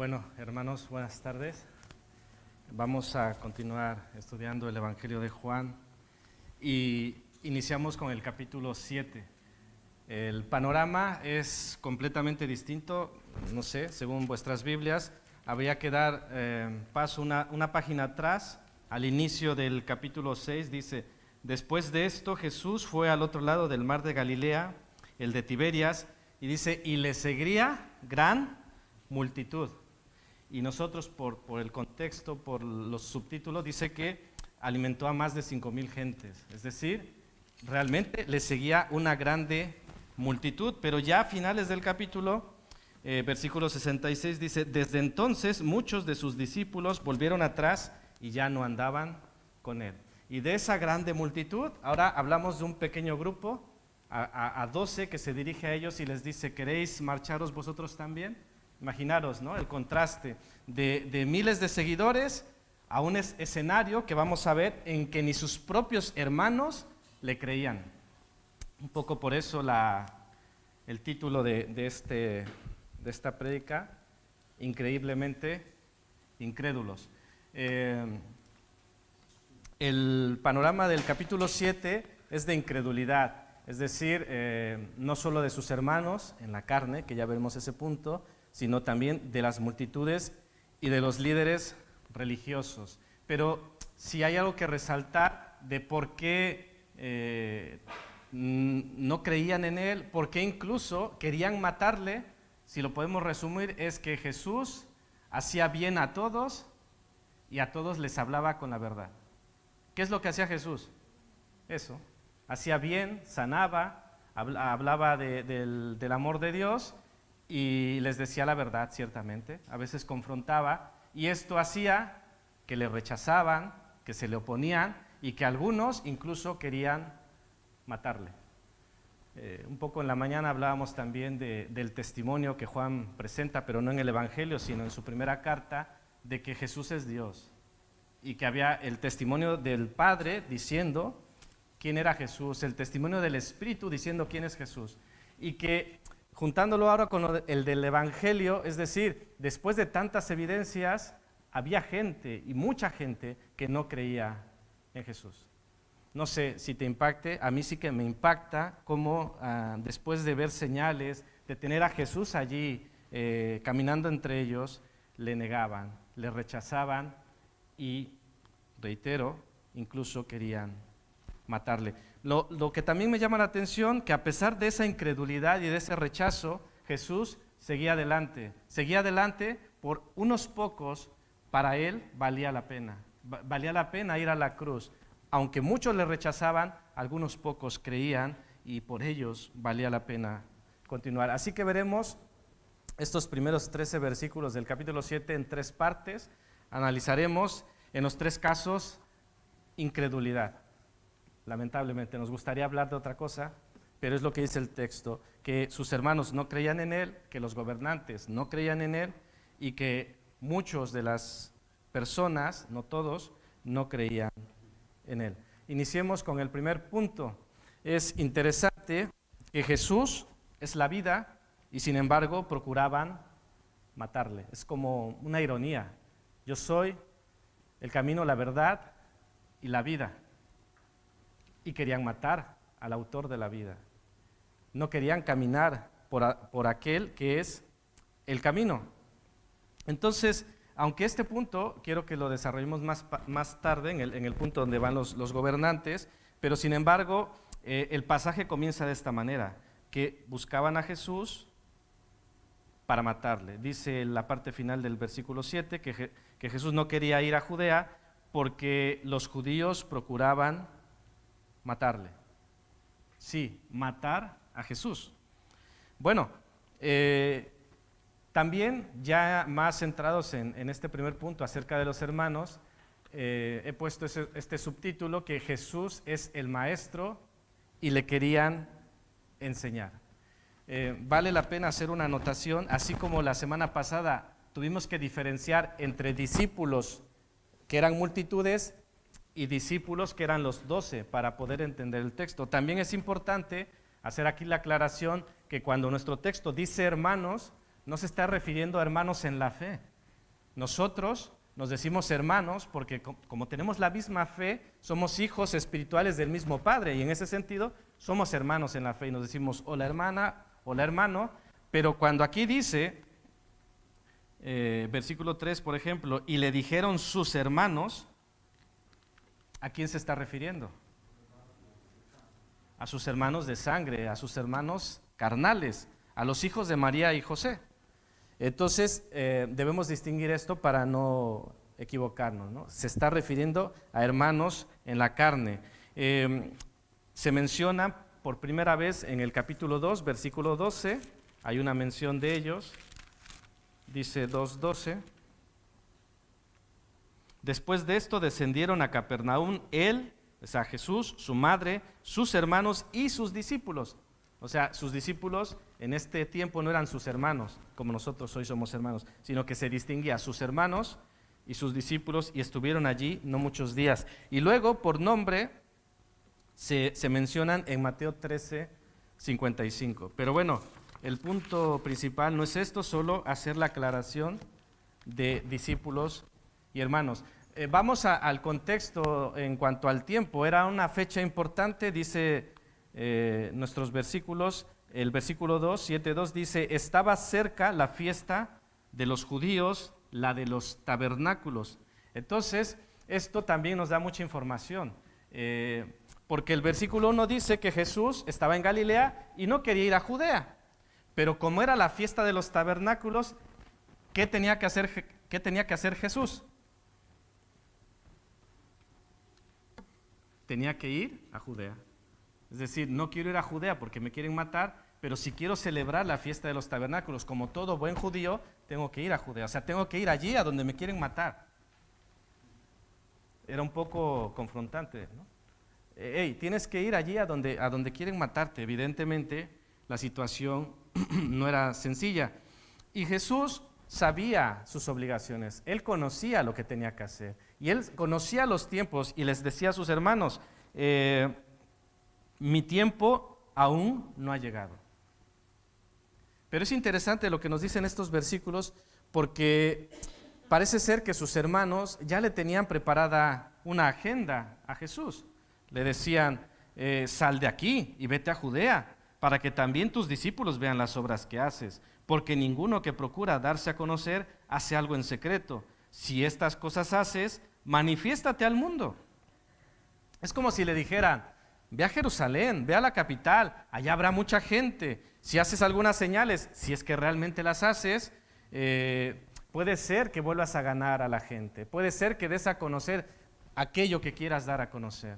Bueno, hermanos, buenas tardes. Vamos a continuar estudiando el Evangelio de Juan y iniciamos con el capítulo 7. El panorama es completamente distinto, no sé, según vuestras Biblias, habría que dar paso una página atrás, al inicio del capítulo 6, dice: después de esto Jesús fue al otro lado del mar de Galilea, el de Tiberias, y dice, y le seguía gran multitud. Y nosotros por el contexto, por los subtítulos, dice que alimentó a más de 5,000 gentes. Es decir, realmente le seguía una grande multitud, pero ya a finales del capítulo, versículo 66 dice, desde entonces muchos de sus discípulos volvieron atrás y ya no andaban con él. Y de esa grande multitud, ahora hablamos de un pequeño grupo, a 12 que se dirige a ellos y les dice, ¿queréis marcharos vosotros también? Imaginaros, ¿no?, el contraste de miles de seguidores a un escenario que vamos a ver en que ni sus propios hermanos le creían. Un poco por eso el título de esta prédica, increíblemente incrédulos. El panorama del capítulo 7 es de incredulidad, es decir, no solo de sus hermanos en la carne, que ya veremos ese punto, sino también de las multitudes y de los líderes religiosos. Pero si hay algo que resaltar de por qué no creían en él, por qué incluso querían matarle, si lo podemos resumir, es que Jesús hacía bien a todos y a todos les hablaba con la verdad. ¿Qué es lo que hacía Jesús? Eso, hacía bien, sanaba, hablaba del amor de Dios y les decía la verdad, ciertamente, a veces confrontaba, y esto hacía que le rechazaban, que se le oponían y que algunos incluso querían matarle. Un poco en la mañana hablábamos también del testimonio que Juan presenta, pero no en el Evangelio, sino en su primera carta, de que Jesús es Dios y que había el testimonio del Padre diciendo quién era Jesús, el testimonio del Espíritu diciendo quién es Jesús, y que juntándolo ahora con el del Evangelio, es decir, después de tantas evidencias, había gente, y mucha gente, que no creía en Jesús. No sé si te impacte, a mí sí que me impacta cómo después de ver señales, de tener a Jesús allí caminando entre ellos, le negaban, le rechazaban y, reitero, incluso querían matarle. Lo que también me llama la atención, que a pesar de esa incredulidad y de ese rechazo, Jesús seguía adelante por unos pocos. Para él valía la pena ir a la cruz. Aunque muchos le rechazaban, algunos pocos creían y por ellos valía la pena continuar. Así que veremos estos primeros 13 versículos del capítulo 7 en 3 partes. Analizaremos en los 3 casos incredulidad. Lamentablemente, nos gustaría hablar de otra cosa, pero es lo que dice el texto, que sus hermanos no creían en él, que los gobernantes no creían en él y que muchos de las personas, no todos, no creían en él. Iniciemos con el primer punto. Es interesante que Jesús es la vida y sin embargo procuraban matarle. Es como una ironía. Yo soy el camino, la verdad y la vida. Y querían matar al autor de la vida. No querían caminar por aquel que es el camino. Entonces, aunque este punto quiero que lo desarrollemos más tarde, en el punto donde van los gobernantes, pero sin embargo, el pasaje comienza de esta manera, que buscaban a Jesús para matarle. Dice en la parte final del versículo 7 que Jesús no quería ir a Judea porque los judíos procuraban matarle. Sí, matar a Jesús. Bueno, también ya más centrados en este primer punto acerca de los hermanos, he puesto este subtítulo, que Jesús es el maestro y le querían enseñar. Vale la pena hacer una anotación, así como la semana pasada tuvimos que diferenciar entre discípulos que eran multitudes y discípulos que eran los 12 para poder entender el texto. También es importante hacer aquí la aclaración que cuando nuestro texto dice hermanos, no se está refiriendo a hermanos en la fe, Nosotros nos decimos hermanos porque como tenemos la misma fe, somos hijos espirituales del mismo Padre y en ese sentido somos hermanos en la fe y nos decimos hola hermana, hola hermano, pero cuando aquí dice, versículo 3 por ejemplo, y le dijeron sus hermanos, ¿a quién se está refiriendo? A sus hermanos de sangre, a sus hermanos carnales, a los hijos de María y José. Entonces, debemos distinguir esto para no equivocarnos, ¿no? Se está refiriendo a hermanos en la carne. Se menciona por primera vez en el capítulo 2, versículo 12, hay una mención de ellos, dice 2:12. Después de esto descendieron a Capernaum él, o sea, Jesús, su madre, sus hermanos y sus discípulos. O sea, sus discípulos en este tiempo no eran sus hermanos, como nosotros hoy somos hermanos, sino que se distinguía a sus hermanos y sus discípulos y estuvieron allí no muchos días. Y luego, por nombre, se mencionan en Mateo 13:55. Pero bueno, el punto principal no es esto, solo hacer la aclaración de discípulos y hermanos. Vamos al contexto en cuanto al tiempo. Era una fecha importante, dice nuestros versículos, el versículo 2, 7:2 dice, estaba cerca la fiesta de los judíos, la de los tabernáculos. Entonces, esto también nos da mucha información, porque el versículo 1 dice que Jesús estaba en Galilea y no quería ir a Judea, pero como era la fiesta de los tabernáculos, ¿qué tenía que hacer Jesús? Tenía que ir a Judea. Es decir, no quiero ir a Judea porque me quieren matar, pero si quiero celebrar la fiesta de los tabernáculos, como todo buen judío, tengo que ir a Judea. O sea, tengo que ir allí a donde me quieren matar. Era un poco confrontante, ¿no? Tienes que ir allí a donde quieren matarte. Evidentemente, la situación no era sencilla. Y Jesús sabía sus obligaciones. Él conocía lo que tenía que hacer. Y él conocía los tiempos y les decía a sus hermanos, mi tiempo aún no ha llegado. Pero es interesante lo que nos dicen estos versículos porque parece ser que sus hermanos ya le tenían preparada una agenda a Jesús. Le decían, sal de aquí y vete a Judea para que también tus discípulos vean las obras que haces, porque ninguno que procura darse a conocer hace algo en secreto. Si estas cosas haces, manifiéstate al mundo. Es como si le dijeran, ve a Jerusalén, ve a la capital, allá habrá mucha gente. Si haces algunas señales, si es que realmente las haces, puede ser que vuelvas a ganar a la gente, puede ser que des a conocer aquello que quieras dar a conocer.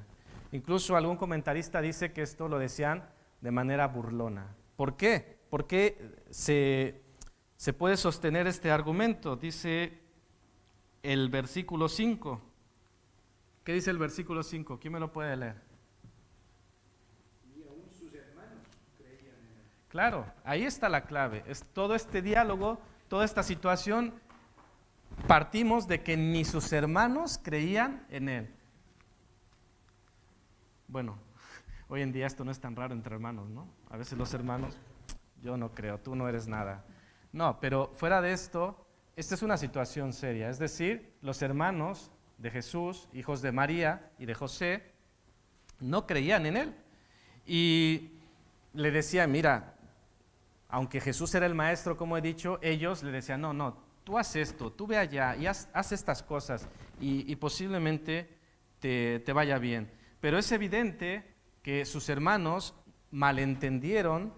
Incluso algún comentarista dice que esto lo decían de manera burlona. ¿Por qué? ¿Por qué se puede sostener este argumento? Dice el versículo 5. ¿Qué dice el versículo 5? ¿Quién me lo puede leer? Y aún sus hermanos creían en él. Claro, ahí está la clave. Es todo este diálogo, toda esta situación, partimos de que ni sus hermanos creían en él. Bueno, hoy en día esto no es tan raro entre hermanos, ¿no? A veces los hermanos, yo no creo, tú no eres nada. No, pero fuera de esto, esta es una situación seria. Es decir, los hermanos de Jesús, hijos de María y de José, no creían en él. Y le decían, mira, aunque Jesús era el maestro, como he dicho, ellos le decían, no, tú haz esto, tú ve allá y haz estas cosas y posiblemente te vaya bien. Pero es evidente que sus hermanos malentendieron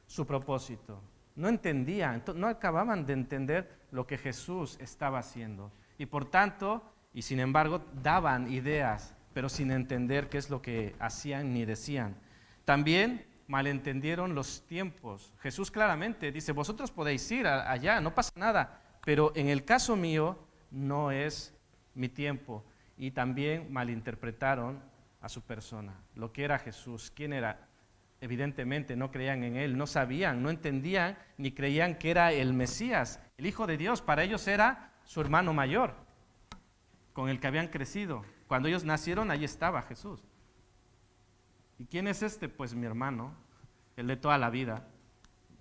su propósito. No entendían, no acababan de entender lo que Jesús estaba haciendo. Y por tanto, y sin embargo, daban ideas, pero sin entender qué es lo que hacían ni decían. También malentendieron los tiempos. Jesús claramente dice, vosotros podéis ir allá, no pasa nada, pero en el caso mío no es mi tiempo. Y también malinterpretaron a su persona, lo que era Jesús, quién era. Evidentemente no creían en él, no sabían, no entendían, ni creían que era el Mesías, el Hijo de Dios. Para ellos era su hermano mayor, con el que habían crecido. Cuando ellos nacieron, ahí estaba Jesús. ¿Y quién es este? Pues mi hermano, el de toda la vida.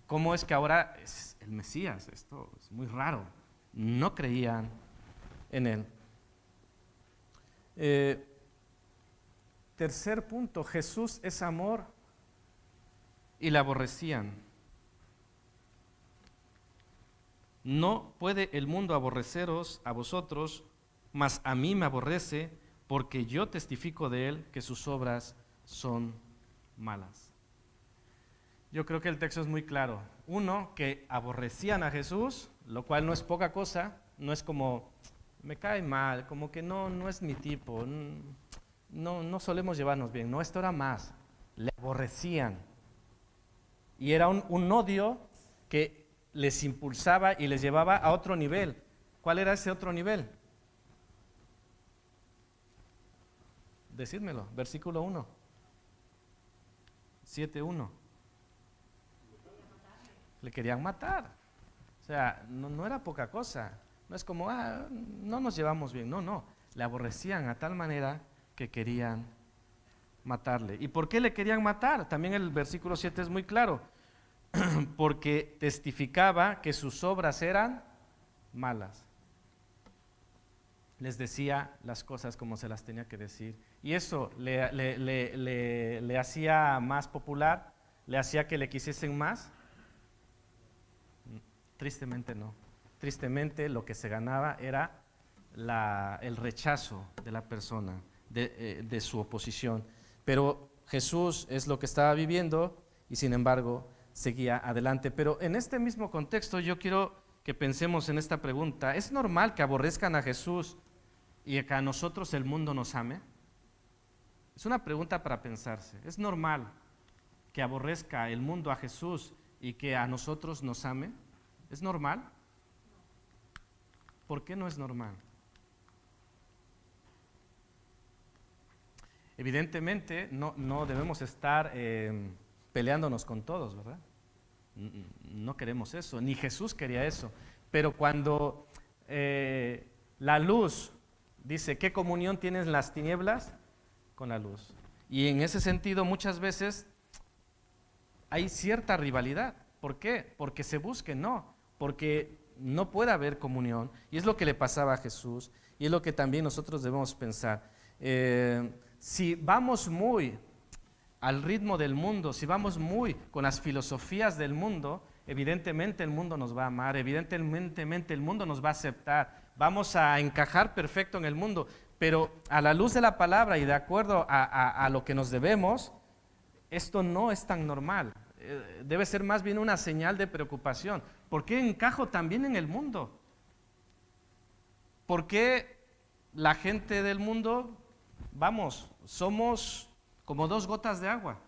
¿Cómo es que ahora es el Mesías? Esto es muy raro. no creían en él. Tercer punto, Jesús es amor y le aborrecían. No puede el mundo aborreceros a vosotros, mas a mí me aborrece, porque yo testifico de él que sus obras son malas. Yo creo que el texto es muy claro. Uno, que aborrecían a Jesús, lo cual no es poca cosa, no es como, me cae mal, como que no es mi tipo, no solemos llevarnos bien, no, esto era más, le aborrecían. Y era un odio que les impulsaba y les llevaba a otro nivel. ¿Cuál era ese otro nivel? Decídmelo, versículo 1, 7:1. Le querían matar. O sea, no era poca cosa. No es como, no nos llevamos bien. No. Le aborrecían a tal manera que querían matarle. ¿Y por qué le querían matar? También el versículo 7 es muy claro. Porque testificaba que sus obras eran malas. Les decía las cosas como se las tenía que decir. Y eso le hacía más popular, le hacía que le quisiesen más. Tristemente no. Tristemente lo que se ganaba era el rechazo de la persona, de su oposición. Pero Jesús es lo que estaba viviendo y sin embargo seguía adelante. Pero en este mismo contexto yo quiero que pensemos en esta pregunta. ¿Es normal que aborrezcan a Jesús y que a nosotros el mundo nos ame? Es una pregunta para pensarse. ¿Es normal que aborrezca el mundo a Jesús y que a nosotros nos ame? ¿Es normal? ¿Por qué no es normal? Evidentemente no debemos estar peleándonos con todos, ¿verdad? No queremos eso, ni Jesús quería eso. Pero cuando la luz dice, ¿qué comunión tienen las tinieblas con la luz? Y en ese sentido muchas veces hay cierta rivalidad. ¿Por qué? Porque se busque, no. Porque no puede haber comunión. Y es lo que le pasaba a Jesús. Y es lo que también nosotros debemos pensar. Si vamos muy al ritmo del mundo, si vamos muy con las filosofías del mundo, evidentemente el mundo nos va a amar, evidentemente el mundo nos va a aceptar, vamos a encajar perfecto en el mundo, pero a la luz de la palabra y de acuerdo a lo que nos debemos, esto no es tan normal. Debe ser más bien una señal de preocupación. ¿Por qué encajo también en el mundo? ¿Por qué la gente del mundo, somos como 2 gotas de agua?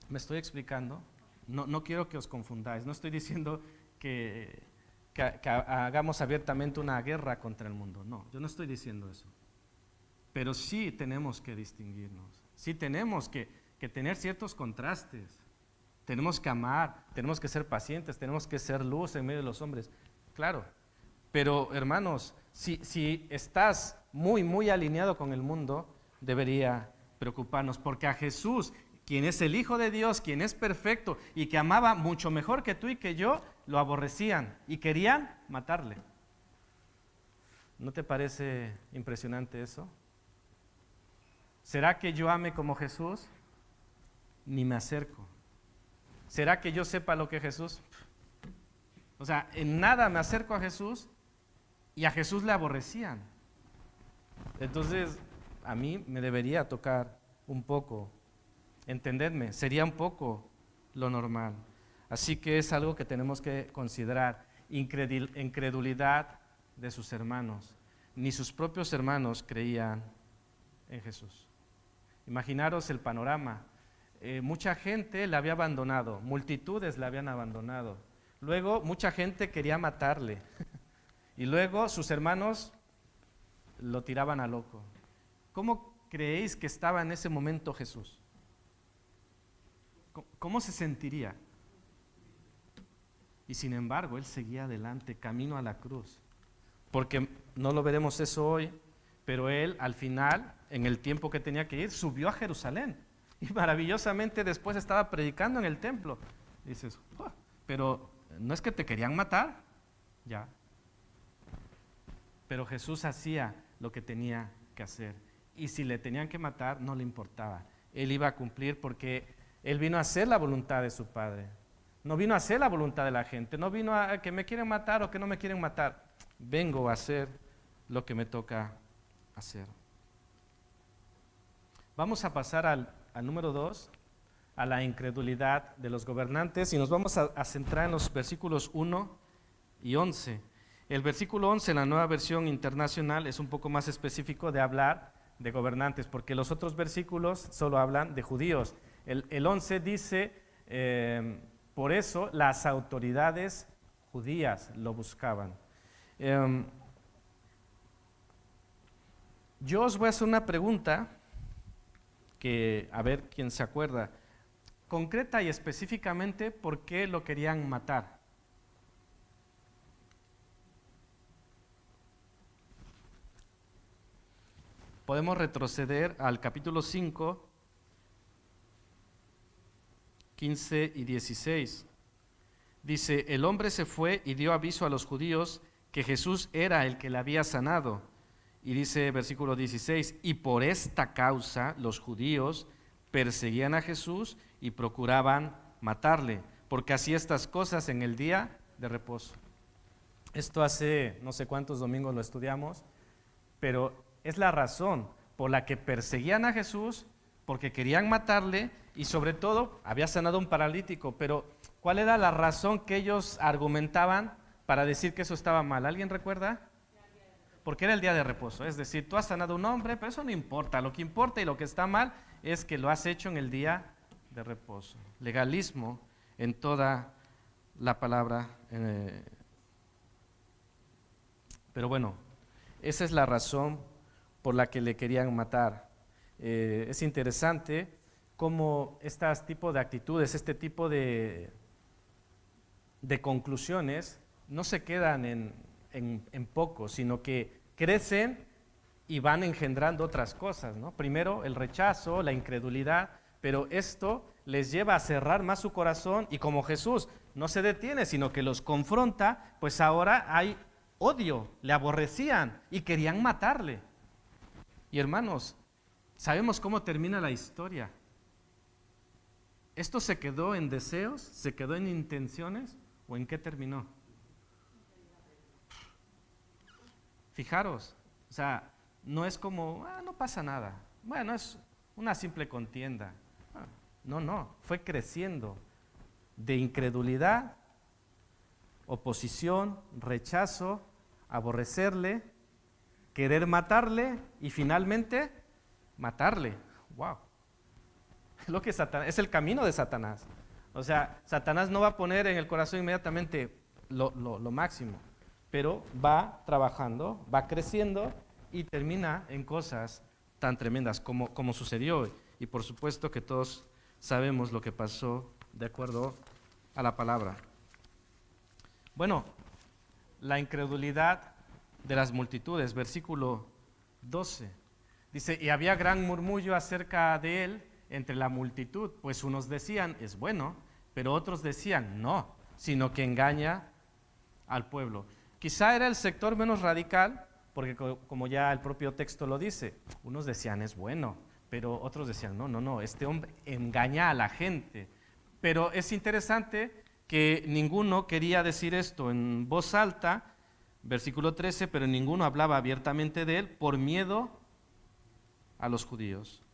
¿Me estoy explicando? No quiero que os confundáis. No estoy diciendo que hagamos abiertamente una guerra contra el mundo. No, yo no estoy diciendo eso. Pero sí tenemos que distinguirnos. Sí tenemos que tener ciertos contrastes. Tenemos que amar, tenemos que ser pacientes, tenemos que ser luz en medio de los hombres. Claro, pero hermanos, si estás muy alineado con el mundo, debería preocuparnos, porque a Jesús, quien es el Hijo de Dios, quien es perfecto y que amaba mucho mejor que tú y que yo, lo aborrecían y querían matarle. ¿No te parece impresionante eso? ¿Será que yo ame como Jesús? Ni me acerco. ¿Será que yo sepa lo que Jesús? O sea, en nada me acerco a Jesús y a Jesús le aborrecían. Entonces, a mí me debería tocar un poco, entendedme, sería un poco lo normal. Así que es algo que tenemos que considerar. Incredulidad de sus hermanos. Ni sus propios hermanos creían en Jesús. Imaginaros el panorama. Mucha gente le había abandonado, multitudes le habían abandonado. Luego mucha gente quería matarle. Y luego sus hermanos lo tiraban a loco. ¿Cómo creéis que estaba en ese momento Jesús? ¿Cómo se sentiría? Y sin embargo, él seguía adelante, camino a la cruz. Porque no lo veremos eso hoy, pero él al final, en el tiempo que tenía que ir, subió a Jerusalén. Y maravillosamente después estaba predicando en el templo. Y dices, pero ¿no es que te querían matar? Ya. Pero Jesús hacía lo que tenía que hacer. Y si le tenían que matar, no le importaba. Él iba a cumplir porque Él vino a hacer la voluntad de su Padre. No vino a hacer la voluntad de la gente. No vino a que me quieren matar o que no me quieren matar. Vengo a hacer lo que me toca hacer. Vamos a pasar al número 2, a la incredulidad de los gobernantes, y nos vamos a centrar en los versículos 1 y 11. El versículo 11 en la Nueva Versión Internacional es un poco más específico de hablar de gobernantes, porque los otros versículos solo hablan de judíos. El 11 dice, por eso las autoridades judías lo buscaban. Yo os voy a hacer una pregunta, que a ver quién se acuerda, concreta y específicamente, ¿por qué lo querían matar? Podemos retroceder al capítulo 5, 15 y 16. Dice, el hombre se fue y dio aviso a los judíos que Jesús era el que le había sanado. Y dice versículo 16, y por esta causa los judíos perseguían a Jesús y procuraban matarle, porque hacía estas cosas en el día de reposo. Esto hace no sé cuántos domingos lo estudiamos, pero es la razón por la que perseguían a Jesús, porque querían matarle y sobre todo había sanado a un paralítico, pero ¿cuál era la razón que ellos argumentaban para decir que eso estaba mal? ¿Alguien recuerda? Porque era el día de reposo, es decir, tú has sanado a un hombre, pero eso no importa, lo que importa y lo que está mal es que lo has hecho en el día de reposo. Legalismo en toda la palabra. Pero bueno, esa es la razón por la que le querían matar. Es interesante cómo este tipo de actitudes, este tipo de conclusiones no se quedan en poco, sino que crecen y van engendrando otras cosas, ¿no? Primero el rechazo, la incredulidad, pero esto les lleva a cerrar más su corazón y como Jesús no se detiene, sino que los confronta, pues ahora hay odio, le aborrecían y querían matarle. Y hermanos, sabemos cómo termina la historia. ¿Esto se quedó en deseos? ¿Se quedó en intenciones? ¿O en qué terminó? Fijaros, o sea, no es como, no pasa nada. Bueno, es una simple contienda. No, fue creciendo de incredulidad, oposición, rechazo, aborrecerle, querer matarle y finalmente matarle. ¡Wow! Lo que es el camino de Satanás. O sea, Satanás no va a poner en el corazón inmediatamente lo máximo, pero va trabajando, va creciendo y termina en cosas tan tremendas como sucedió. Y por supuesto que todos sabemos lo que pasó de acuerdo a la palabra. Bueno, la incredulidad de las multitudes, versículo 12. Dice, y había gran murmullo acerca de él entre la multitud, pues unos decían, es bueno, pero otros decían, no, sino que engaña al pueblo. Quizá era el sector menos radical, porque como ya el propio texto lo dice, unos decían, es bueno, pero otros decían, no, este hombre engaña a la gente. Pero es interesante que ninguno quería decir esto en voz alta, versículo 13, pero ninguno hablaba abiertamente de él por miedo a los judíos.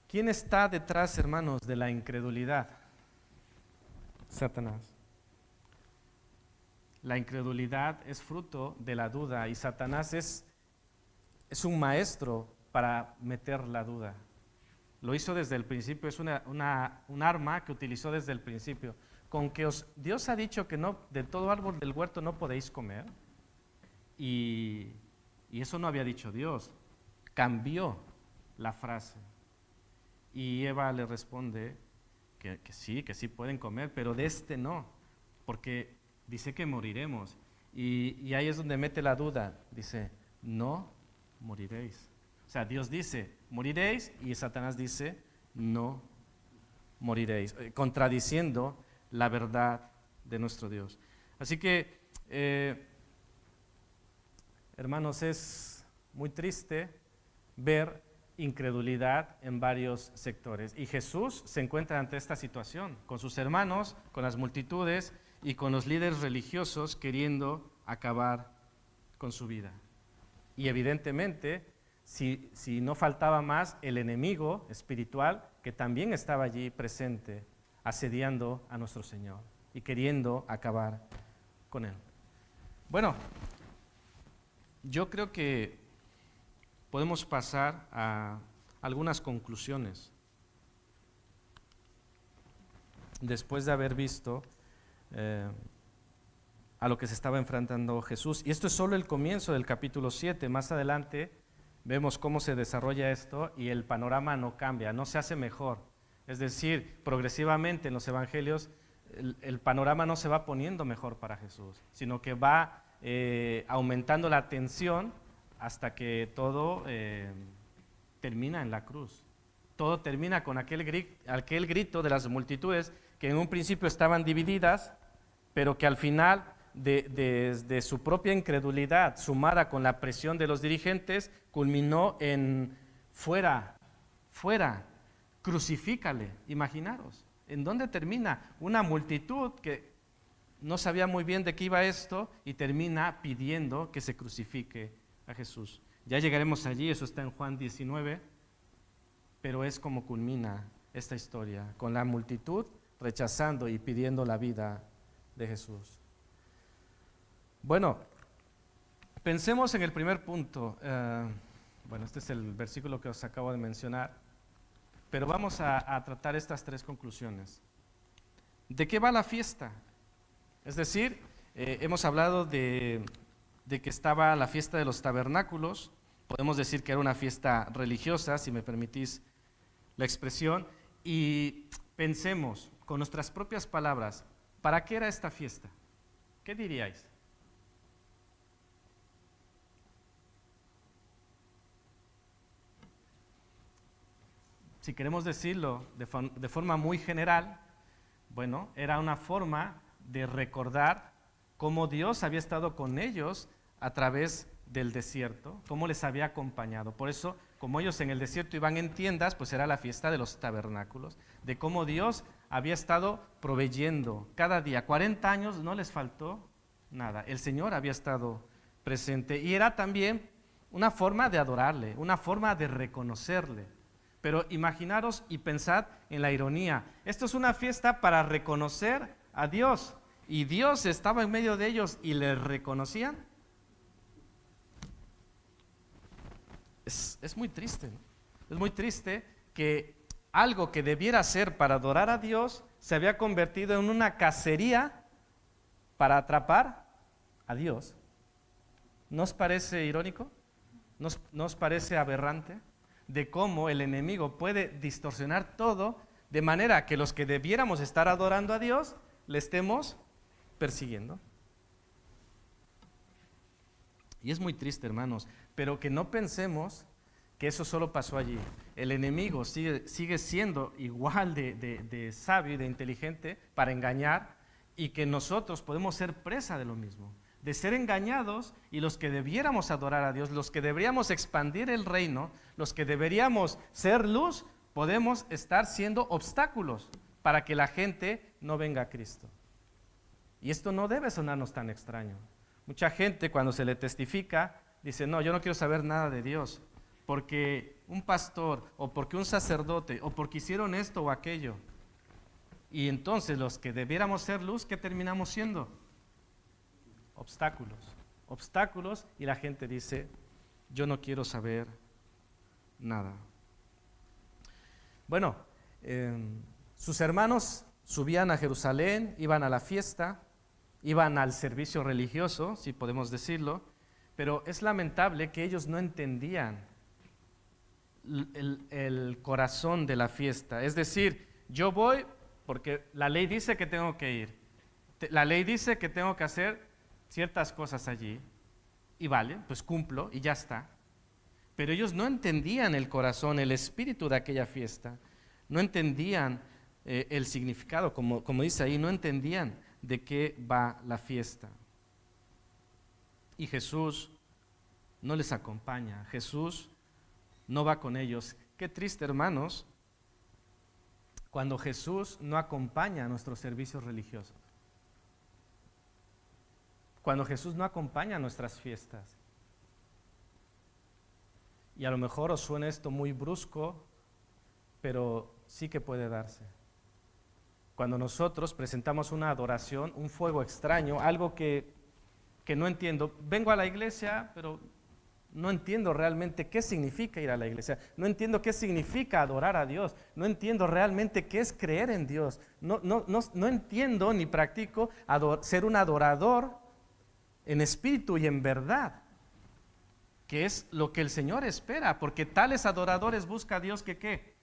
¿Quién está detrás, hermanos, de la incredulidad? Satanás. La incredulidad es fruto de la duda y Satanás es un maestro para meter la duda. Lo hizo desde el principio, es un arma que utilizó desde el principio. Con que Dios ha dicho que no, de todo árbol del huerto no podéis comer, y eso no había dicho Dios, cambió la frase. Y Eva le responde que sí pueden comer, pero de este no, porque dice que moriremos. Y ahí es donde mete la duda, dice, no moriréis. O sea, Dios dice, moriréis, y Satanás dice, no moriréis, contradiciendo la verdad de nuestro Dios. Así que, hermanos, es muy triste ver incredulidad en varios sectores. Y Jesús se encuentra ante esta situación, con sus hermanos, con las multitudes y con los líderes religiosos queriendo acabar con su vida. Y evidentemente, si no faltaba más, el enemigo espiritual que también estaba allí presente, asediando a nuestro Señor y queriendo acabar con Él. Bueno, yo creo que podemos pasar a algunas conclusiones después de haber visto a lo que se estaba enfrentando Jesús. Y esto es solo el comienzo del capítulo 7. Más adelante vemos cómo se desarrolla esto y el panorama no cambia, no se hace mejor. Es decir, progresivamente en los evangelios el panorama no se va poniendo mejor para Jesús, sino que va aumentando la tensión hasta que todo termina en la cruz. Todo termina con aquel grito de las multitudes que en un principio estaban divididas, pero que al final, desde su propia incredulidad, sumada con la presión de los dirigentes, culminó en fuera, crucifícale. Imaginaros, ¿en dónde termina? Una multitud que no sabía muy bien de qué iba esto y termina pidiendo que se crucifique a Jesús. Ya llegaremos allí, eso está en Juan 19, pero es como culmina esta historia, con la multitud rechazando y pidiendo la vida de Jesús. Bueno, pensemos en el primer punto. Bueno, este es el versículo que os acabo de mencionar, pero vamos a tratar estas tres conclusiones. ¿De qué va la fiesta? Es decir, hemos hablado de que estaba la fiesta de los tabernáculos. Podemos decir que era una fiesta religiosa, si me permitís la expresión, y pensemos con nuestras propias palabras, ¿para qué era esta fiesta? ¿Qué diríais? Si queremos decirlo de forma muy general, bueno, era una forma de recordar cómo Dios había estado con ellos a través del desierto, cómo les había acompañado. Por eso, como ellos en el desierto iban en tiendas, pues era la fiesta de los tabernáculos, de cómo Dios había estado proveyendo cada día. 40 años no les faltó nada. El Señor había estado presente y era también una forma de adorarle, una forma de reconocerle. Pero imaginaros y pensad en la ironía. Esto es una fiesta para reconocer a Dios y Dios estaba en medio de ellos y les reconocían. Es muy triste, ¿no? Es muy triste que algo que debiera ser para adorar a Dios se había convertido en una cacería para atrapar a Dios. ¿No os parece irónico? ¿No os parece aberrante? De cómo el enemigo puede distorsionar todo de manera que los que debiéramos estar adorando a Dios le estemos persiguiendo. Y es muy triste, hermanos, pero que no pensemos que eso solo pasó allí. El enemigo sigue siendo igual de sabio y de inteligente para engañar, y que nosotros podemos ser presa de lo mismo, de ser engañados, y los que debiéramos adorar a Dios, los que deberíamos expandir el reino, los que deberíamos ser luz, podemos estar siendo obstáculos para que la gente no venga a Cristo. Y esto no debe sonarnos tan extraño. Mucha gente, cuando se le testifica, dice, no, yo no quiero saber nada de Dios, porque un pastor, o porque un sacerdote, o porque hicieron esto o aquello. Y entonces los que debiéramos ser luz, ¿qué terminamos siendo? Obstáculos, y la gente dice, yo no quiero saber nada. Bueno, sus hermanos subían a Jerusalén, iban a la fiesta, iban al servicio religioso, si podemos decirlo, pero es lamentable que ellos no entendían el corazón de la fiesta. Es decir, yo voy porque la ley dice que tengo que ir, la ley dice que tengo que hacer ciertas cosas allí, y vale, pues cumplo y ya está. Pero ellos no entendían el corazón, el espíritu de aquella fiesta. No entendían el significado, como dice ahí, no entendían de qué va la fiesta. Y Jesús no les acompaña, Jesús no va con ellos. Qué triste, hermanos, cuando Jesús no acompaña a nuestros servicios religiosos. Cuando Jesús no acompaña a nuestras fiestas. Y a lo mejor os suena esto muy brusco, pero sí que puede darse. Cuando nosotros presentamos una adoración, un fuego extraño, algo que no entiendo. Vengo a la iglesia, pero no entiendo realmente qué significa ir a la iglesia. No entiendo qué significa adorar a Dios. No entiendo realmente qué es creer en Dios. No entiendo ni practico ser un adorador en espíritu y en verdad, que es lo que el Señor espera, porque tales adoradores busca a Dios que ¿qué?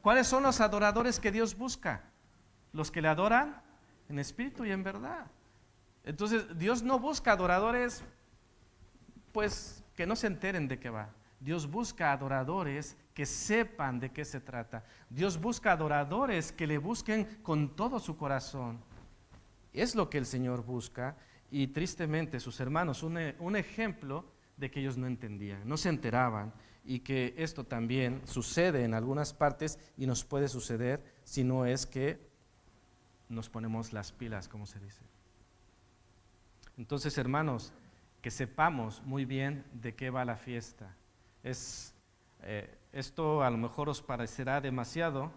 ¿Cuáles son los adoradores que Dios busca? Los que le adoran en espíritu y en verdad. Entonces, Dios no busca adoradores, pues, que no se enteren de qué va. Dios busca adoradores que sepan de qué se trata. Dios busca adoradores que le busquen con todo su corazón. Es lo que el Señor busca. Y tristemente sus hermanos, un ejemplo de que ellos no entendían, no se enteraban, y que esto también sucede en algunas partes y nos puede suceder si no es que nos ponemos las pilas, como se dice. Entonces, hermanos, que sepamos muy bien de qué va la fiesta. Esto a lo mejor os parecerá demasiado,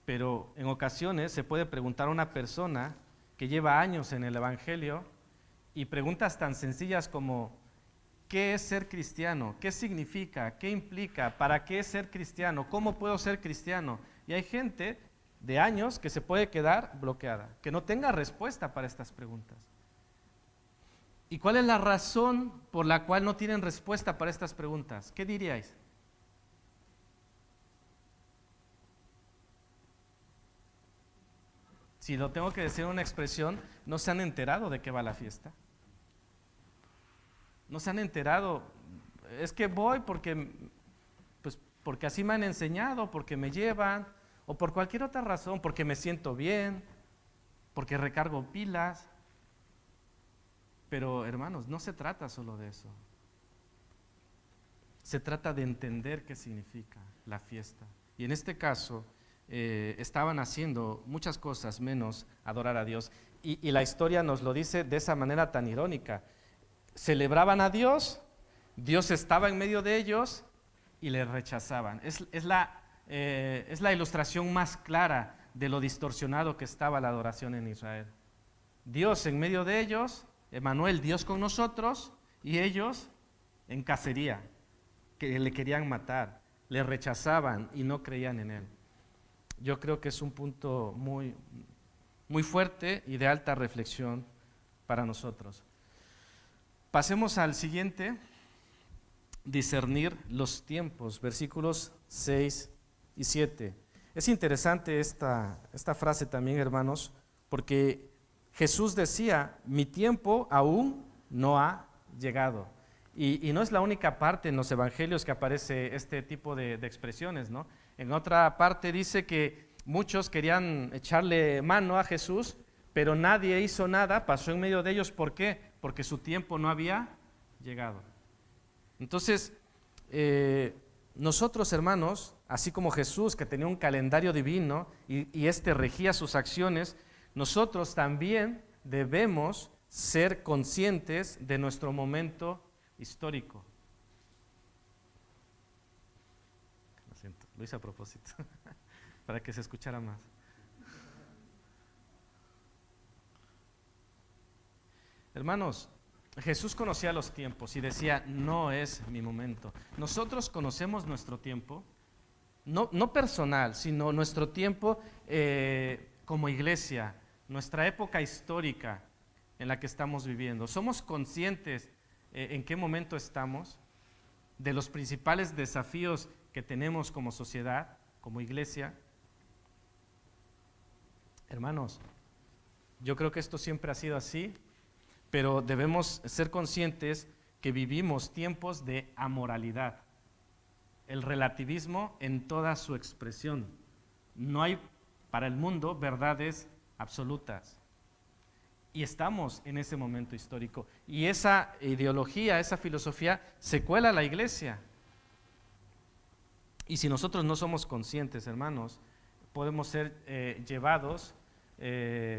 pero en ocasiones se puede preguntar a una persona que lleva años en el Evangelio, y preguntas tan sencillas como, ¿qué es ser cristiano? ¿Qué significa? ¿Qué implica? ¿Para qué es ser cristiano? ¿Cómo puedo ser cristiano? Y hay gente de años que se puede quedar bloqueada, que no tenga respuesta para estas preguntas. ¿Y cuál es la razón por la cual no tienen respuesta para estas preguntas? ¿Qué diríais? Si lo tengo que decir en una expresión, no se han enterado de qué va la fiesta. No se han enterado. Es que voy porque así me han enseñado, porque me llevan, o por cualquier otra razón, porque me siento bien, porque recargo pilas. Pero, hermanos, no se trata solo de eso. Se trata de entender qué significa la fiesta. Y en este caso, estaban haciendo muchas cosas menos adorar a Dios. Y la historia nos lo dice de esa manera tan irónica. Celebraban a Dios, Dios estaba en medio de ellos y le rechazaban. Es la ilustración más clara de lo distorsionado que estaba la adoración en Israel. Dios en medio de ellos, Emmanuel, Dios con nosotros, y ellos en cacería, que le querían matar, le rechazaban y no creían en él. Yo creo que es un punto muy, muy fuerte y de alta reflexión para nosotros. Pasemos al siguiente, discernir los tiempos, versículos 6 y 7. Es interesante esta frase también, hermanos, porque Jesús decía, mi tiempo aún no ha llegado. Y no es la única parte en los evangelios que aparece este tipo de expresiones, ¿no? En otra parte dice que muchos querían echarle mano a Jesús, pero nadie hizo nada, pasó en medio de ellos. ¿Por qué? Porque su tiempo no había llegado. Entonces, nosotros, hermanos, así como Jesús, que tenía un calendario divino y este regía sus acciones, nosotros también debemos ser conscientes de nuestro momento histórico. Lo siento, lo hice a propósito, para que se escuchara más. Hermanos, Jesús conocía los tiempos y decía, no es mi momento. Nosotros conocemos nuestro tiempo, no personal, sino nuestro tiempo como iglesia, nuestra época histórica en la que estamos viviendo. Somos conscientes en qué momento estamos, de los principales desafíos que tenemos como sociedad, como iglesia. Hermanos, yo creo que esto siempre ha sido así, pero debemos ser conscientes que vivimos tiempos de amoralidad, el relativismo en toda su expresión. No hay para el mundo verdades absolutas. Y estamos en ese momento histórico. Y esa ideología, esa filosofía se cuela a la iglesia. Y si nosotros no somos conscientes, hermanos, podemos ser llevados,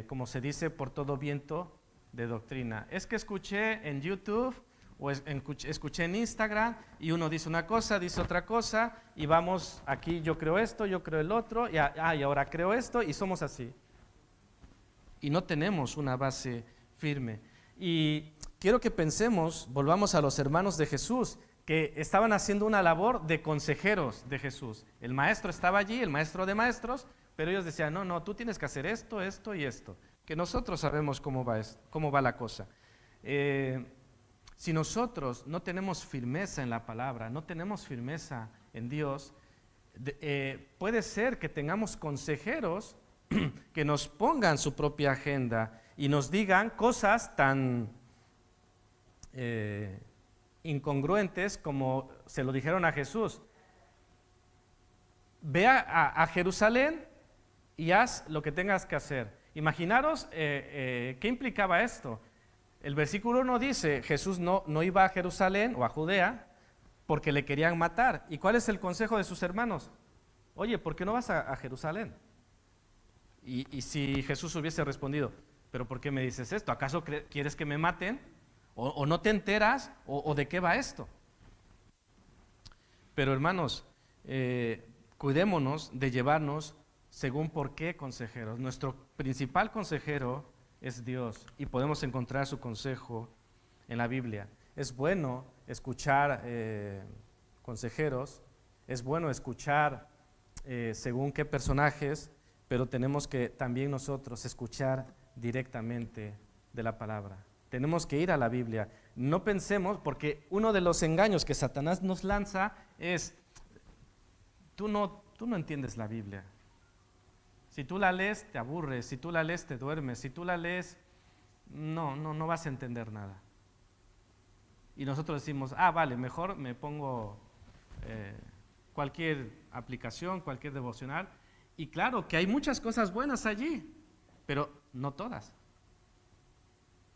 como se dice, por todo viento de doctrina. Es que escuché en YouTube o escuché en Instagram y uno dice una cosa, dice otra cosa y vamos aquí, yo creo esto, yo creo el otro y ahora creo esto y somos así. Y no tenemos una base firme. Y quiero que pensemos, volvamos a los hermanos de Jesús, que estaban haciendo una labor de consejeros de Jesús. El maestro estaba allí, el maestro de maestros, pero ellos decían, no, tú tienes que hacer esto, esto y esto, que nosotros sabemos cómo va la cosa. Si nosotros no tenemos firmeza en la palabra, no tenemos firmeza en Dios, puede ser que tengamos consejeros que nos pongan su propia agenda y nos digan cosas tan incongruentes como se lo dijeron a Jesús. Ve a Jerusalén y haz lo que tengas que hacer. Imaginaros qué implicaba esto. El versículo 1 dice, Jesús no iba a Jerusalén o a Judea porque le querían matar. ¿Y cuál es el consejo de sus hermanos? Oye, ¿por qué no vas a Jerusalén? Y si Jesús hubiese respondido, ¿pero por qué me dices esto? ¿Acaso quieres que me maten? ¿O no te enteras? ¿O de qué va esto? Pero hermanos, cuidémonos de llevarnos según por qué consejeros. Nuestro principal consejero es Dios y podemos encontrar su consejo en la Biblia. Es bueno escuchar consejeros, es bueno escuchar según qué personajes, pero tenemos que también nosotros escuchar directamente de la palabra. Tenemos que ir a la Biblia. No pensemos, porque uno de los engaños que Satanás nos lanza es, tú no entiendes la Biblia. Si tú la lees, te aburres. Si tú la lees, te duermes. Si tú la lees, no vas a entender nada. Y nosotros decimos, vale, mejor me pongo cualquier aplicación, cualquier devocional. Y claro que hay muchas cosas buenas allí, pero no todas.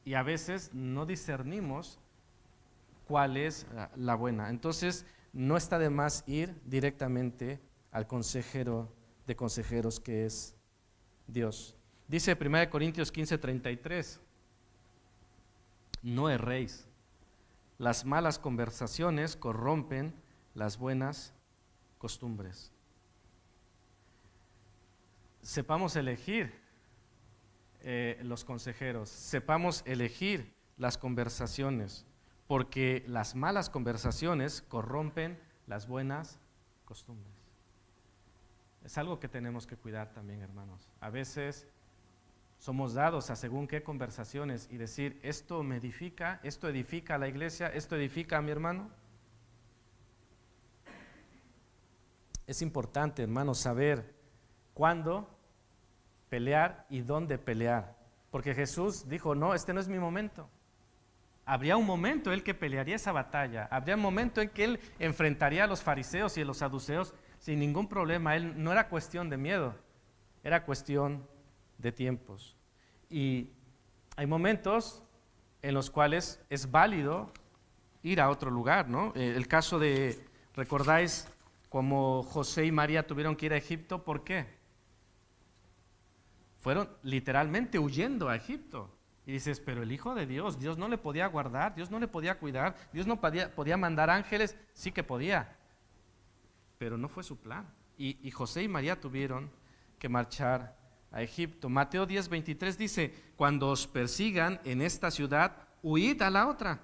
Y a veces no discernimos cuál es la buena. Entonces, no está de más ir directamente al consejero de consejeros que es Dios. Dice 1 Corintios 15:33, no erréis, las malas conversaciones corrompen las buenas costumbres. Sepamos elegir los consejeros, sepamos elegir las conversaciones, porque las malas conversaciones corrompen las buenas costumbres. Es algo que tenemos que cuidar también, hermanos. A veces somos dados a según qué conversaciones y decir, esto me edifica, esto edifica a la iglesia, esto edifica a mi hermano. Es importante, hermanos, saber cuándo pelear y dónde pelear, porque Jesús dijo, no, este no es mi momento. Habría un momento en el que pelearía esa batalla, habría un momento en que él enfrentaría a los fariseos y a los saduceos sin ningún problema. Él no era cuestión de miedo, era cuestión de tiempos. Y hay momentos en los cuales es válido ir a otro lugar, ¿no? El caso de, ¿recordáis cómo José y María tuvieron que ir a Egipto? ¿Por qué? Fueron literalmente huyendo a Egipto. Y dices, pero el Hijo de Dios, Dios no le podía guardar, Dios no le podía cuidar, Dios no podía mandar ángeles, sí que podía, pero no fue su plan. Y José y María tuvieron que marchar a Egipto. Mateo 10:23 dice, cuando os persigan en esta ciudad, huid a la otra,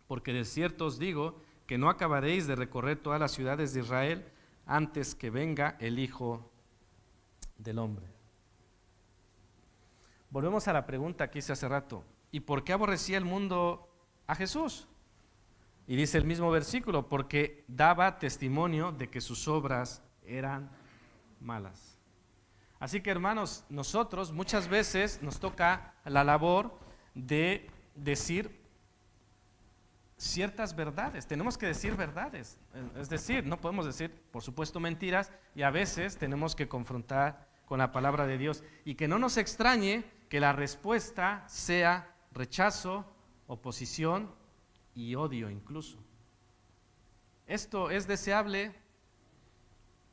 porque de cierto os digo que no acabaréis de recorrer todas las ciudades de Israel antes que venga el Hijo del Hombre. Volvemos a la pregunta que hice hace rato. ¿Y por qué aborrecía el mundo a Jesús? Y dice el mismo versículo, porque daba testimonio de que sus obras eran malas. Así que, hermanos, nosotros muchas veces nos toca la labor de decir ciertas verdades, tenemos que decir verdades. Es decir, no podemos decir, por supuesto, mentiras, y a veces tenemos que confrontar con la palabra de Dios. Y que no nos extrañe que la respuesta sea rechazo, oposición y odio incluso. ¿Esto es deseable?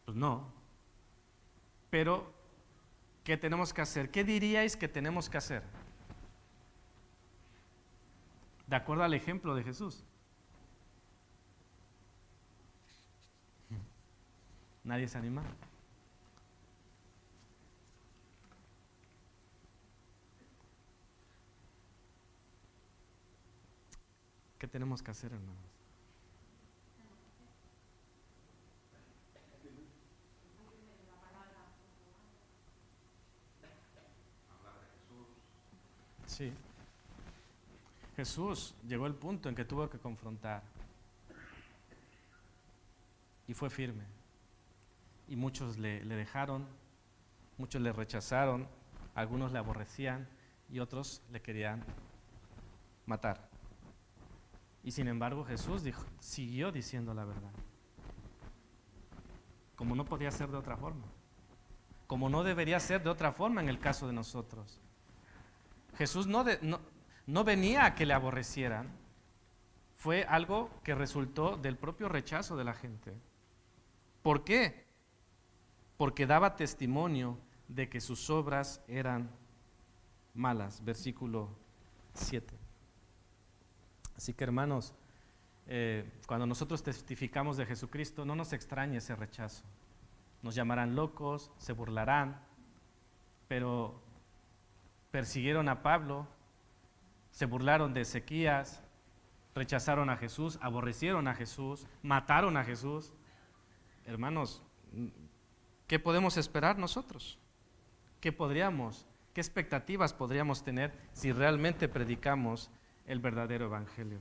Pues no. Pero, ¿qué tenemos que hacer? ¿Qué diríais que tenemos que hacer? De acuerdo al ejemplo de Jesús. ¿Nadie se anima? ¿Qué tenemos que hacer, hermanos? Sí. Jesús llegó al punto en que tuvo que confrontar y fue firme. Y muchos le dejaron, muchos le rechazaron, algunos le aborrecían y otros le querían matar. Y sin embargo Jesús siguió diciendo la verdad, como no podía ser de otra forma, como no debería ser de otra forma en el caso de nosotros. Jesús no venía a que le aborrecieran, fue algo que resultó del propio rechazo de la gente. ¿Por qué? Porque daba testimonio de que sus obras eran malas. Versículo 7. Así que, hermanos, cuando nosotros testificamos de Jesucristo, no nos extrañe ese rechazo. Nos llamarán locos, se burlarán, pero persiguieron a Pablo, se burlaron de Ezequías, rechazaron a Jesús, aborrecieron a Jesús, mataron a Jesús. Hermanos, ¿qué podemos esperar nosotros? ¿Qué expectativas podríamos tener si realmente predicamos el verdadero evangelio?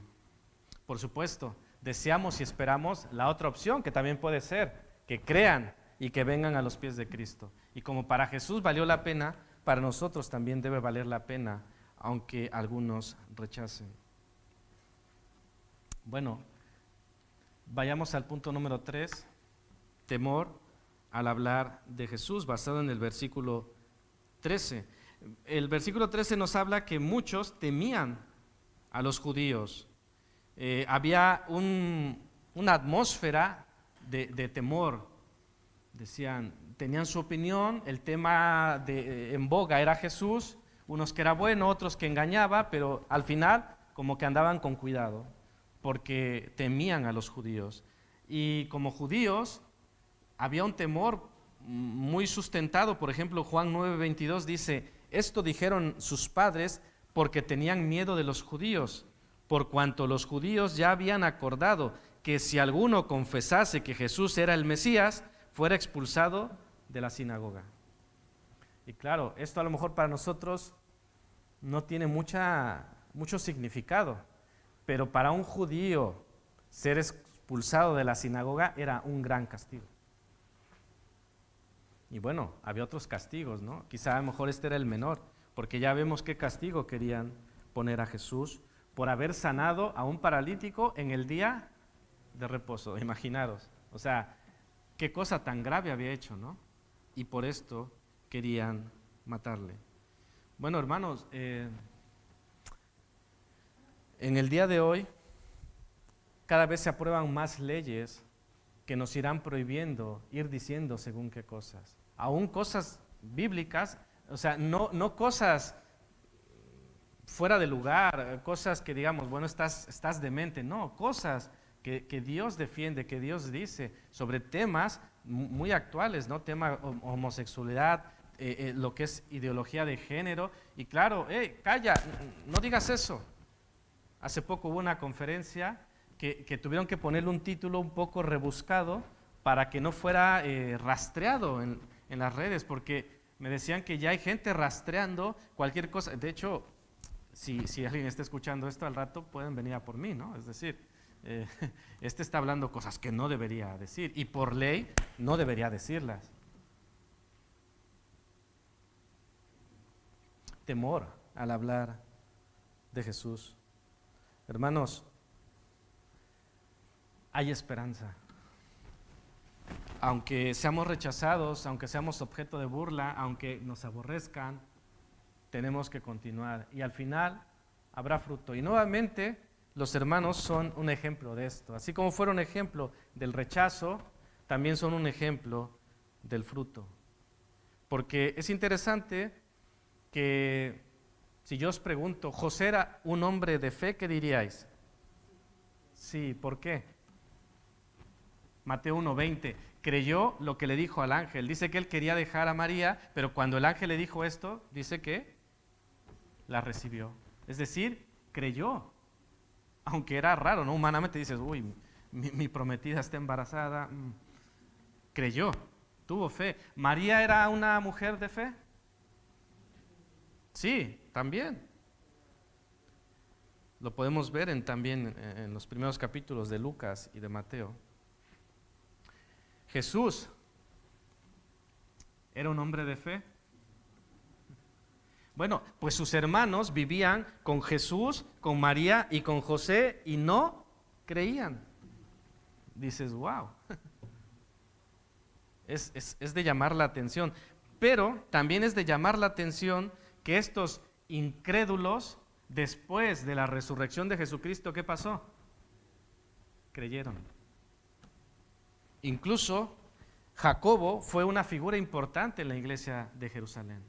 Por supuesto, deseamos y esperamos la otra opción, que también puede ser, que crean y que vengan a los pies de Cristo. Y como para Jesús valió la pena, para nosotros también debe valer la pena, aunque algunos rechacen. Bueno, vayamos al punto número 3, temor al hablar de Jesús, basado en el versículo 13. El versículo 13 nos habla que muchos temían a los judíos. Había una atmósfera de temor. Tenían su opinión, el tema en boga era Jesús, unos que era bueno, otros que engañaba, pero al final como que andaban con cuidado, porque temían a los judíos. Y como judíos había un temor muy sustentado. Por ejemplo, Juan 9:22 dice: esto dijeron sus padres porque tenían miedo de los judíos, por cuanto los judíos ya habían acordado que si alguno confesase que Jesús era el Mesías, fuera expulsado de la sinagoga. Y claro, esto a lo mejor para nosotros no tiene mucho significado, pero para un judío ser expulsado de la sinagoga era un gran castigo. Y bueno, había otros castigos, ¿no? Quizá a lo mejor este era el menor, porque ya vemos qué castigo querían poner a Jesús por haber sanado a un paralítico en el día de reposo. Imaginaros, o sea, qué cosa tan grave había hecho, ¿no? Y por esto querían matarle. Bueno, hermanos, en el día de hoy cada vez se aprueban más leyes que nos irán prohibiendo ir diciendo según qué cosas. Aún cosas bíblicas, o sea, no cosas fuera de lugar, cosas que digamos, bueno, estás demente, no, cosas que Dios defiende, que Dios dice sobre temas muy actuales, ¿no? Tema homosexualidad, lo que es ideología de género. Y claro, calla, no digas eso. Hace poco hubo una conferencia que tuvieron que ponerle un título un poco rebuscado para que no fuera rastreado en las redes, porque me decían que ya hay gente rastreando cualquier cosa. De hecho, si alguien está escuchando esto al rato, pueden venir a por mí, ¿no? Es decir, este está hablando cosas que no debería decir y por ley no debería decirlas. Temor al hablar de Jesús. Hermanos, hay esperanza. Aunque seamos rechazados, aunque seamos objeto de burla, aunque nos aborrezcan, tenemos que continuar y al final habrá fruto. Y nuevamente los hermanos son un ejemplo de esto. Así como fueron ejemplo del rechazo, también son un ejemplo del fruto. Porque es interesante que si yo os pregunto, ¿José era un hombre de fe? ¿Qué diríais? Sí, ¿por qué? Mateo 1:20, creyó lo que le dijo al ángel. Dice que él quería dejar a María, pero cuando el ángel le dijo esto, dice que la recibió. Es decir, creyó. Aunque era raro, ¿no? Humanamente dices, uy, mi prometida está embarazada. Creyó, tuvo fe. ¿María era una mujer de fe? Sí, también. Lo podemos ver también en los primeros capítulos de Lucas y de Mateo. Jesús era un hombre de fe. Bueno, pues sus hermanos vivían con Jesús, con María y con José y no creían. Dices, wow. Es de llamar la atención. Pero también es de llamar la atención que estos incrédulos, después de la resurrección de Jesucristo, ¿qué pasó? Creyeron. Incluso Jacobo fue una figura importante en la iglesia de Jerusalén.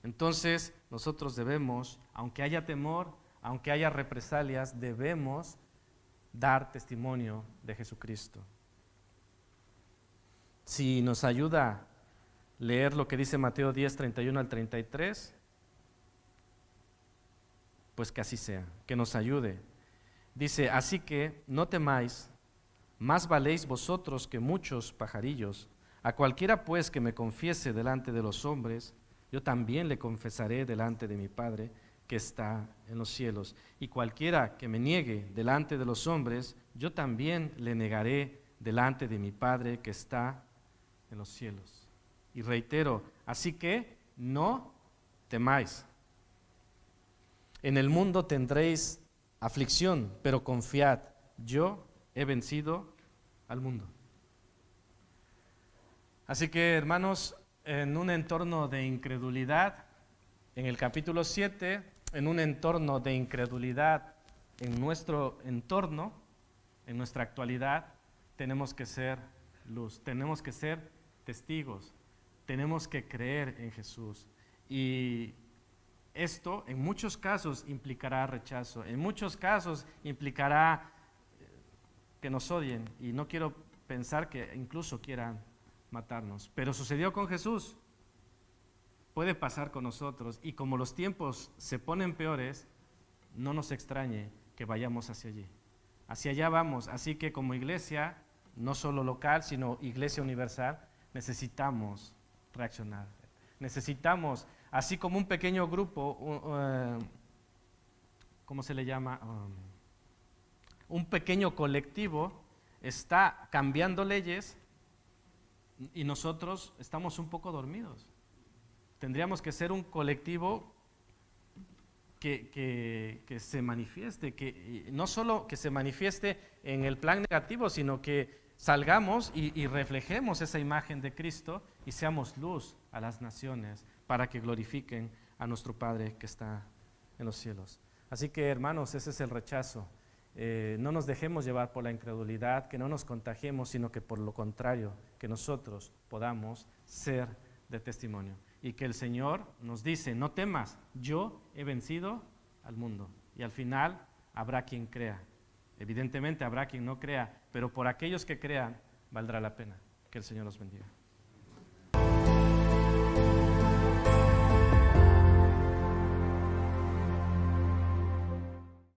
Entonces, nosotros debemos, aunque haya temor, aunque haya represalias, debemos dar testimonio de Jesucristo. Si nos ayuda leer lo que dice Mateo 10, 31 al 33, pues que así sea, que nos ayude. Dice, así que no temáis, más valéis vosotros que muchos pajarillos. A cualquiera pues que me confiese delante de los hombres, yo también le confesaré delante de mi Padre que está en los cielos. Y cualquiera que me niegue delante de los hombres, yo también le negaré delante de mi Padre que está en los cielos. Y reitero, así que no temáis. En el mundo tendréis aflicción, pero confiad, yo he vencido al mundo. Así que, hermanos, en un entorno de incredulidad, en el capítulo 7, en un entorno de incredulidad en nuestro entorno, en nuestra actualidad, tenemos que ser luz, tenemos que ser testigos, tenemos que creer en Jesús. Y esto en muchos casos implicará rechazo, en muchos casos implicará que nos odien, y no quiero pensar que incluso quieran matarnos, pero sucedió con Jesús, puede pasar con nosotros, y como los tiempos se ponen peores, no nos extrañe que vayamos hacia allá vamos. Así que como iglesia, no solo local, sino iglesia universal, necesitamos reaccionar, necesitamos, así como un pequeño grupo, ¿cómo se le llama? Un pequeño colectivo está cambiando leyes y nosotros estamos un poco dormidos. Tendríamos que ser un colectivo que se manifieste, que no solo que se manifieste en el plan negativo, sino que salgamos y reflejemos esa imagen de Cristo y seamos luz a las naciones para que glorifiquen a nuestro Padre que está en los cielos. Así que, hermanos, ese es el rechazo. No nos dejemos llevar por la incredulidad, que no nos contagiemos, sino que por lo contrario, que nosotros podamos ser de testimonio. Y que el Señor nos dice, no temas, yo he vencido al mundo. Y al final habrá quien crea. Evidentemente habrá quien no crea, pero por aquellos que crean valdrá la pena. Que el Señor los bendiga.